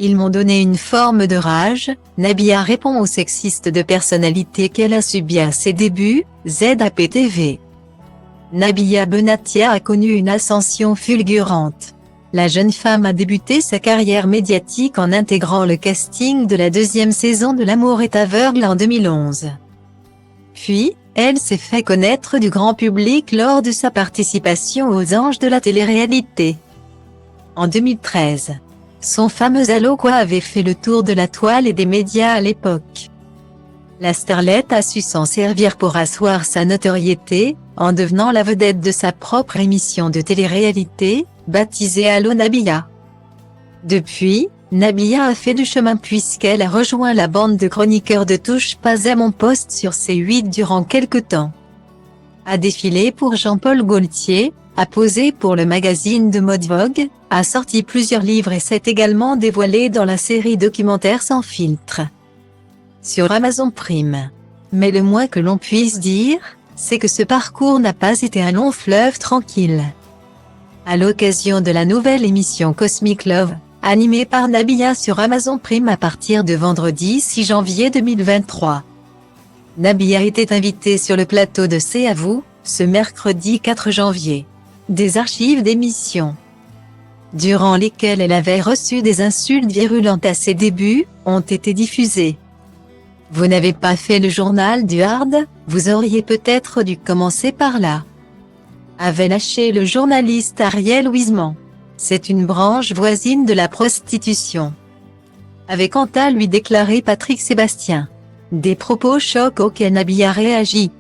Ils m'ont donné une forme de rage. Nabila répond au sexiste de personnalité qu'elle a subi à ses débuts, ZAPTV. Nabila Benatia a connu une ascension fulgurante. La jeune femme a débuté sa carrière médiatique en intégrant le casting de la deuxième saison de L'amour est aveugle en 2011. Puis, elle s'est fait connaître du grand public lors de sa participation aux Anges de la télé-réalité. En 2013, son fameux Allo quoi avait fait le tour de la toile et des médias à l'époque. La starlette a su s'en servir pour asseoir sa notoriété, en devenant la vedette de sa propre émission de télé-réalité, baptisée Allo Nabila. Depuis, Nabila a fait du chemin puisqu'elle a rejoint la bande de chroniqueurs de Touche pas à mon poste sur C8 durant quelque temps. A défilé pour Jean-Paul Gaultier, a posé pour le magazine de mode Vogue, a sorti plusieurs livres et s'est également dévoilée dans la série documentaire Sans filtre sur Amazon Prime. Mais le moins que l'on puisse dire, c'est que ce parcours n'a pas été un long fleuve tranquille. À l'occasion de la nouvelle émission Cosmic Love, animée par Nabila sur Amazon Prime à partir de vendredi 6 janvier 2023. Nabila était invitée sur le plateau de C'est à vous, ce mercredi 4 janvier. Des archives d'émissions, durant lesquelles elle avait reçu des insultes virulentes à ses débuts, ont été diffusées. Vous n'avez pas fait le journal du hard, vous auriez peut-être dû commencer par là, avait lâché le journaliste Ariel Wiesman. C'est une branche voisine de la prostitution, avait quant à lui déclaré Patrick Sébastien. Des propos chocs auxquels Nabila réagit.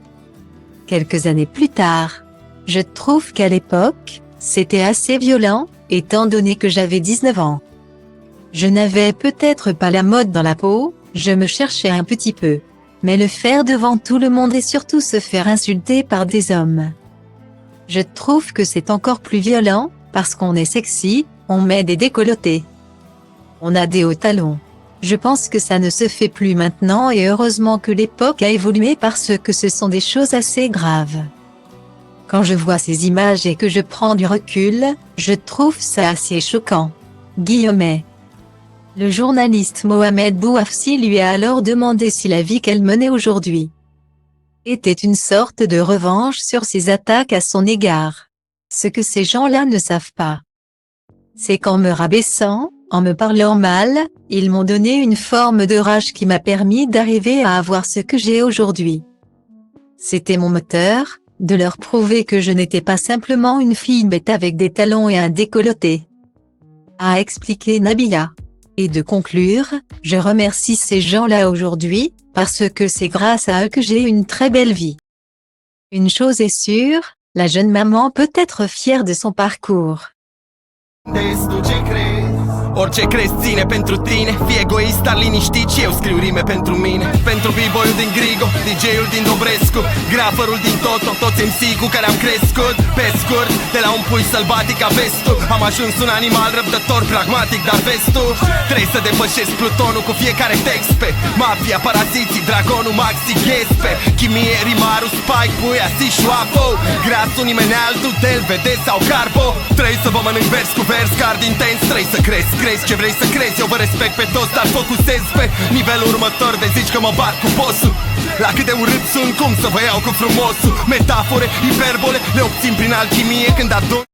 Quelques années plus tard, je trouve qu'à l'époque, c'était assez violent, étant donné que j'avais 19 ans. Je n'avais peut-être pas la mode dans la peau, je me cherchais un petit peu. Mais le faire devant tout le monde et surtout se faire insulter par des hommes. Je trouve que c'est encore plus violent, parce qu'on est sexy, on met des décolletés. On a des hauts talons. Je pense que ça ne se fait plus maintenant et heureusement que l'époque a évolué parce que ce sont des choses assez graves. Quand je vois ces images et que je prends du recul, je trouve ça assez choquant. Guillemets. Le journaliste Mohamed Bouafsi lui a alors demandé si la vie qu'elle menait aujourd'hui était une sorte de revanche sur ses attaques à son égard. Ce que ces gens-là ne savent pas, c'est qu'en me rabaissant, en me parlant mal, ils m'ont donné une forme de rage qui m'a permis d'arriver à avoir ce que j'ai aujourd'hui. C'était mon moteur, de leur prouver que je n'étais pas simplement une fille bête avec des talons et un décolleté, a expliqué Nabila. Et de conclure, je remercie ces gens-là aujourd'hui, parce que c'est grâce à eux que j'ai une très belle vie. Une chose est sûre, la jeune maman peut être fière de son parcours. Orice crezi ține pentru tine, fii egoist, dar liniștit și eu scriu rime pentru mine. Pentru b-boyul din Grigo, DJ-ul din Dobrescu, graferul din Toto, toți MC cu care am crescut. Pe scurt, de la un pui sălbatic a vestul, am ajuns un animal răbdător, pragmatic, dar vestul. Trebuie să depășesc plutonul cu fiecare text pe mafia, paraziții, dragonul, maxi, ghespe, chimie, rimarul, spike, puia, sișoafo, grasul, nimeni altul, del, vede sau carbo. Trebuie să vă mănânc vers cu vers, card intens, trebuie să cresc. Crezi ce vrei să crezi, eu vă respect pe toți, dar focusez pe nivelul următor de zici că mă bat cu bossul. La cât de urât sunt, cum să vă iau cu frumosul. Metafore, hiperbole, le obțin prin alchimie când adun